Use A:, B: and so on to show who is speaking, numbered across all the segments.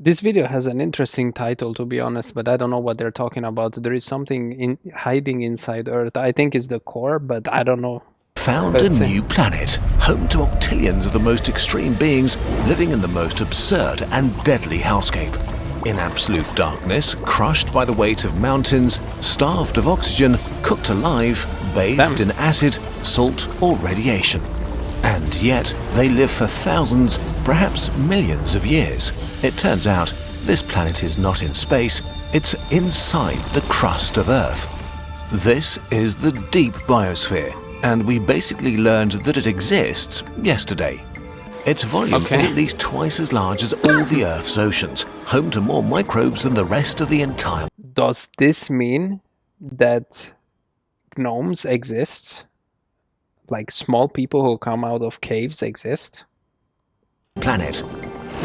A: This video has an interesting title, to be honest, but I don't know what they're talking about. There is something hiding inside Earth. I think it's the core, but I don't know.
B: Found a
A: Let's see.
B: new planet, home to octillions of the most extreme beings living in the most absurd and deadly hellscape. In absolute darkness, crushed by the weight of mountains, starved of oxygen, cooked alive, bathed in acid, salt or radiation. And yet, they live for thousands, perhaps millions of years. It turns out, this planet is not in space, it's inside the crust of Earth. This is the deep biosphere, and we basically learned that it exists yesterday. Its volume is at least twice as large as all the Earth's oceans, home to more microbes than the rest of the entire.
A: Does this mean that gnomes exist? Like small people who come out of caves exist?
B: Planet.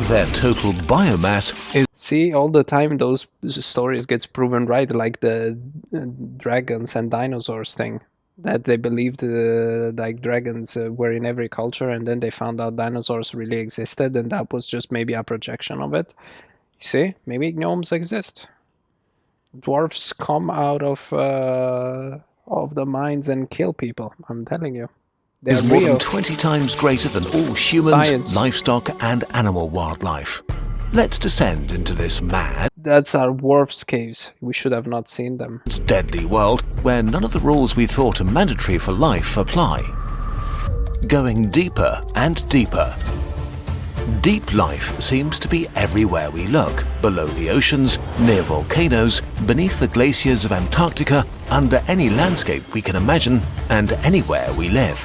B: Their total biomass is.
A: See, all the time those stories gets proven right, like the dragons and dinosaurs thing. That they believed like dragons were in every culture, and then they found out dinosaurs really existed, and that was just maybe a projection of it. You see, maybe gnomes exist. Dwarfs come out of the mines and kill people. I'm telling you,
B: Is more than 20 times greater than all humans,
A: Science.
B: livestock and animal wildlife. Let's descend into this mad,
A: That's our dwarfs' caves. We should have not seen them.
B: deadly world where none of the rules we thought are mandatory for life apply. Going deeper and deeper. Deep life seems to be everywhere we look, below the oceans, near volcanoes, beneath the glaciers of Antarctica, under any landscape we can imagine, and anywhere we live.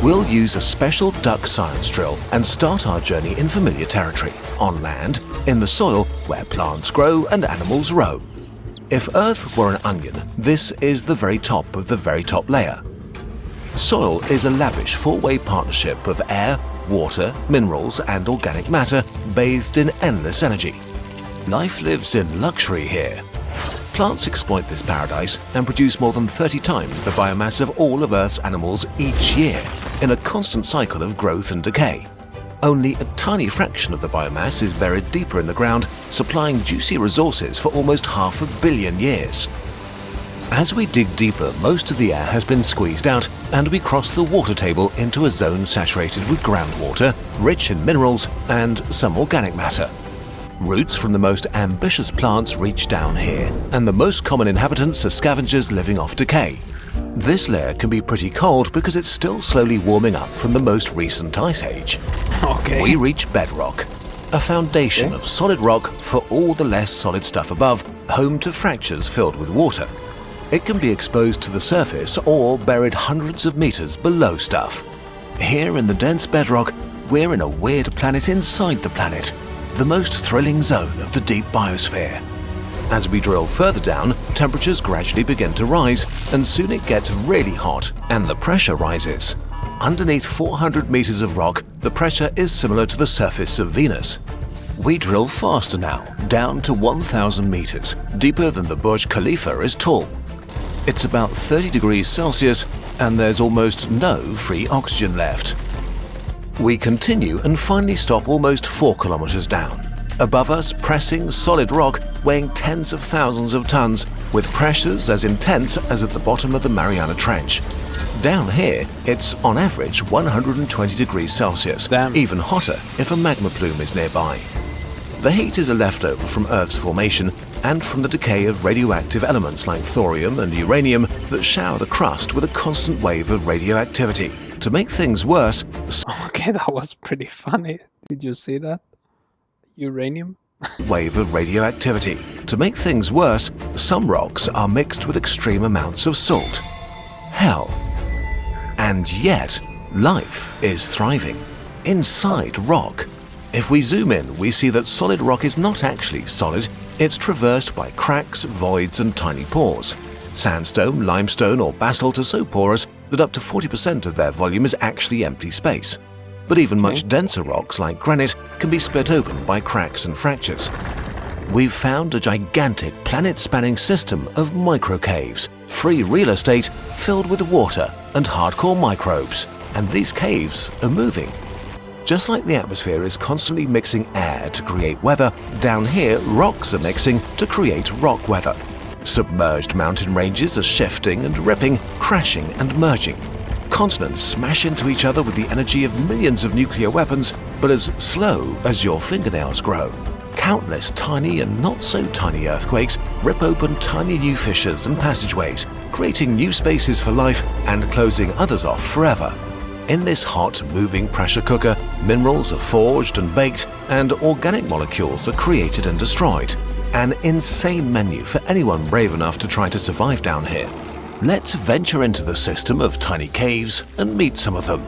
B: We'll use a special duck science drill and start our journey in familiar territory, on land, in the soil where plants grow and animals roam. If Earth were an onion, this is the very top of the very top layer. Soil is a lavish four-way partnership of air, water, minerals and organic matter bathed in endless energy. Life lives in luxury here. Plants exploit this paradise and produce more than 30 times the biomass of all of Earth's animals each year, in a constant cycle of growth and decay. Only a tiny fraction of the biomass is buried deeper in the ground, supplying juicy resources for almost 500 million years. As we dig deeper, most of the air has been squeezed out, and we cross the water table into a zone saturated with groundwater, rich in minerals and some organic matter. Roots from the most ambitious plants reach down here, and the most common inhabitants are scavengers living off decay. This layer can be pretty cold because it's still slowly warming up from the most recent ice age. We reach bedrock, a foundation of solid rock for all the less solid stuff above, home to fractures filled with water. It can be exposed to the surface or buried hundreds of meters below stuff. Here in the dense bedrock, we're in a weird planet inside the planet, the most thrilling zone of the deep biosphere. As we drill further down, temperatures gradually begin to rise, and soon it gets really hot and the pressure rises. Underneath 400 meters of rock, the pressure is similar to the surface of Venus. We drill faster now, down to 1,000 meters, deeper than the Burj Khalifa is tall. It's about 30 degrees Celsius, and there's almost no free oxygen left. We continue and finally stop almost 4 kilometers down. Above us, pressing solid rock weighing tens of thousands of tons, with pressures as intense as at the bottom of the Mariana Trench. Down here, it's on average 120 degrees Celsius, even hotter if a magma plume is nearby. The heat is a leftover from Earth's formation and from the decay of radioactive elements like thorium and uranium that shower the crust with a constant wave of radioactivity. To make things worse,
A: Okay, that was pretty funny. Did you see that? Uranium?
B: wave of radioactivity. To make things worse, some rocks are mixed with extreme amounts of salt. Hell. And yet, life is thriving. Inside rock. If we zoom in, we see that solid rock is not actually solid, it's traversed by cracks, voids and tiny pores. Sandstone, limestone or basalt are so porous that up to 40% of their volume is actually empty space. But even much denser rocks like granite can be split open by cracks and fractures. We've found a gigantic planet-spanning system of microcaves, free real estate filled with water and hardcore microbes. And these caves are moving. Just like the atmosphere is constantly mixing air to create weather, down here rocks are mixing to create rock weather. Submerged mountain ranges are shifting and ripping, crashing and merging. Continents smash into each other with the energy of millions of nuclear weapons, but as slow as your fingernails grow. Countless tiny and not so tiny earthquakes rip open tiny new fissures and passageways, creating new spaces for life and closing others off forever. In this hot, moving pressure cooker, minerals are forged and baked, and organic molecules are created and destroyed. An insane menu for anyone brave enough to try to survive down here. Let's venture into the system of tiny caves and meet some of them.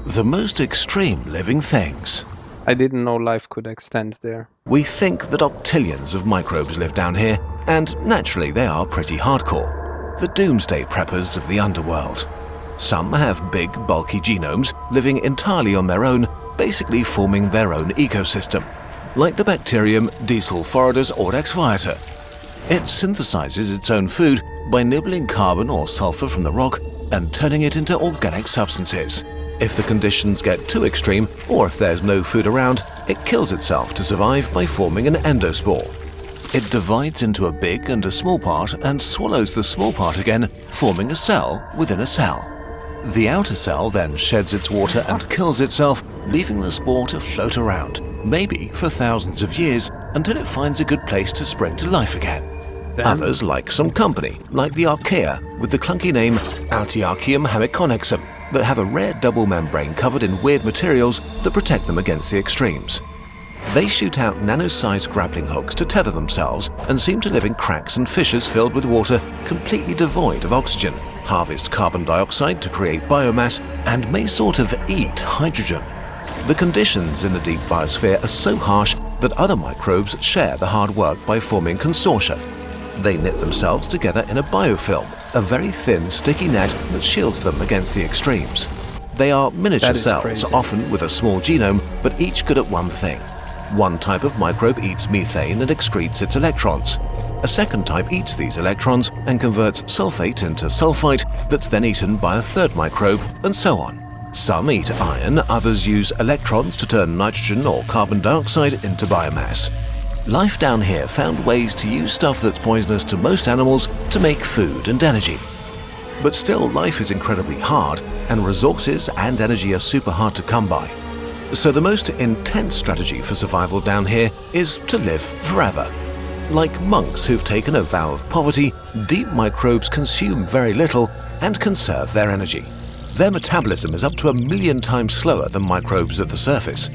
B: The most extreme living things.
A: I didn't know life could extend there.
B: We think that octillions of microbes live down here, and naturally they are pretty hardcore. The doomsday preppers of the underworld. Some have big, bulky genomes living entirely on their own, basically forming their own ecosystem, like the bacterium Desulforidus aurex viator. It synthesizes its own food by nibbling carbon or sulfur from the rock and turning it into organic substances. If the conditions get too extreme, or if there's no food around, it kills itself to survive by forming an endospore. It divides into a big and a small part and swallows the small part again, forming a cell within a cell. The outer cell then sheds its water and kills itself, leaving the spore to float around, maybe for thousands of years, until it finds a good place to spring to life again. Others like some company, like the archaea with the clunky name Altiarchaeum hemiconexum, that have a rare double membrane covered in weird materials that protect them against the extremes. They shoot out nano-sized grappling hooks to tether themselves and seem to live in cracks and fissures filled with water completely devoid of oxygen, harvest carbon dioxide to create biomass, and may sort of eat hydrogen. The conditions in the deep biosphere are so harsh that other microbes share the hard work by forming consortia. They knit themselves together in a biofilm, a very thin, sticky net that shields them against the extremes. They are miniature cells,
A: crazy.
B: often with a small genome, but each good at one thing. One type of microbe eats methane and excretes its electrons. A second type eats these electrons and converts sulfate into sulfite that's then eaten by a third microbe, and so on. Some eat iron, others use electrons to turn nitrogen or carbon dioxide into biomass. Life down here found ways to use stuff that's poisonous to most animals to make food and energy. But still, life is incredibly hard, and resources and energy are super hard to come by. So the most intense strategy for survival down here is to live forever. Like monks who've taken a vow of poverty, deep microbes consume very little and conserve their energy. Their metabolism is up to 1 million times slower than microbes at the surface.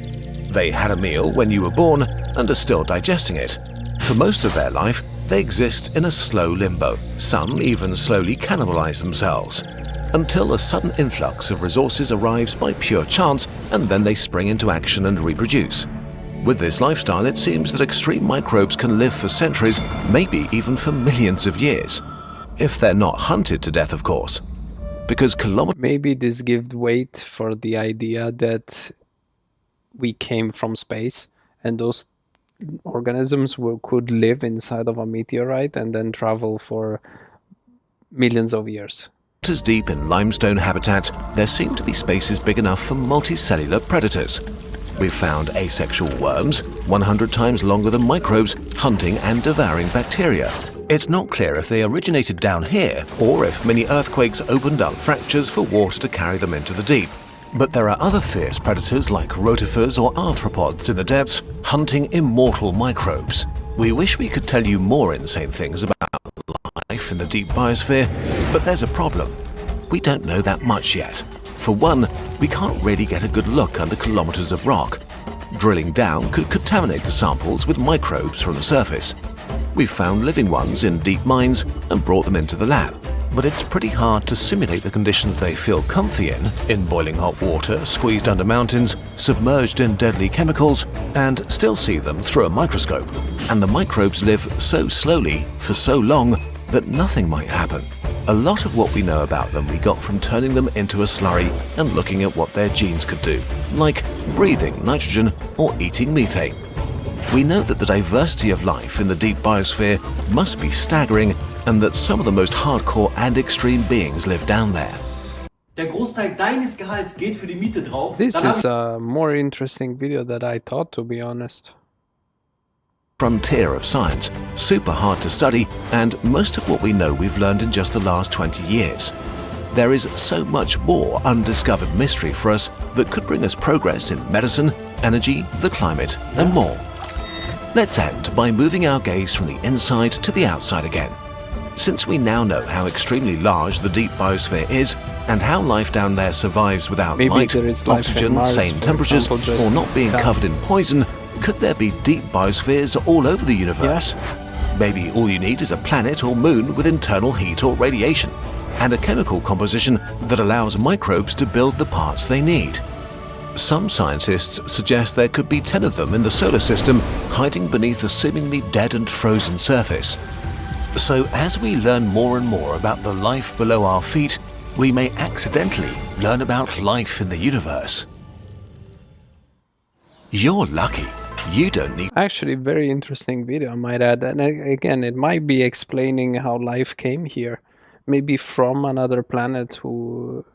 B: They had a meal when you were born and are still digesting it. For most of their life, they exist in a slow limbo. Some even slowly cannibalize themselves, until a sudden influx of resources arrives by pure chance, and then they spring into action and reproduce. With this lifestyle, it seems that extreme microbes can live for centuries, maybe even for millions of years. If they're not hunted to death, of course. Because
A: Maybe this gives weight for the idea that we came from space, and those organisms could live inside of a meteorite and then travel for millions of years.
B: As deep in limestone habitats, there seem to be spaces big enough for multicellular predators. We've found asexual worms, 100 times longer than microbes, hunting and devouring bacteria. It's not clear if they originated down here or if many earthquakes opened up fractures for water to carry them into the deep. But there are other fierce predators like rotifers or arthropods in the depths, hunting immortal microbes. We wish we could tell you more insane things about life in the deep biosphere, but there's a problem. We don't know that much yet. For one, we can't really get a good look under kilometers of rock. Drilling down could contaminate the samples with microbes from the surface. We've found living ones in deep mines and brought them into the lab. But it's pretty hard to simulate the conditions they feel comfy in boiling hot water, squeezed under mountains, submerged in deadly chemicals, and still see them through a microscope. And the microbes live so slowly for so long that nothing might happen. A lot of what we know about them we got from turning them into a slurry and looking at what their genes could do, like breathing nitrogen or eating methane. We know that the diversity of life in the deep biosphere must be staggering, and that some of the most hardcore and extreme beings live down there.
C: Der Großteil deines Gehalts geht für die Miete drauf.
A: This
C: Dann habe
A: is a more interesting video than I thought, to be honest.
B: Frontier of science, super hard to study, and most of what we know we've learned in just the last 20 years. There is so much more undiscovered mystery for us that could bring us progress in medicine, energy, the climate, and more. Let's end by moving our gaze from the inside to the outside again. Since we now know how extremely large the deep biosphere is and how life down there survives without
A: Maybe
B: light,
A: there is life on
B: oxygen,
A: Mars,
B: same
A: for
B: temperatures,
A: example, just
B: or not being
A: come.
B: covered in poison, could there be deep biospheres all over the universe? Maybe all you need is a planet or moon with internal heat or radiation, and a chemical composition that allows microbes to build the parts they need. Some scientists suggest there could be 10 of them in the solar system, hiding beneath a seemingly dead and frozen surface. So as we learn more and more about the life below our feet, we may accidentally learn about life in the universe. You're lucky. You don't need
A: Actually, very interesting video, I might add. And again, it might be explaining how life came here. Maybe from another planet who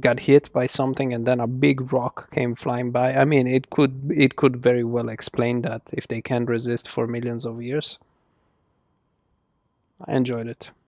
A: got hit by something and then a big rock came flying by. I mean, it could very well explain that if they can't resist for millions of years. I enjoyed it.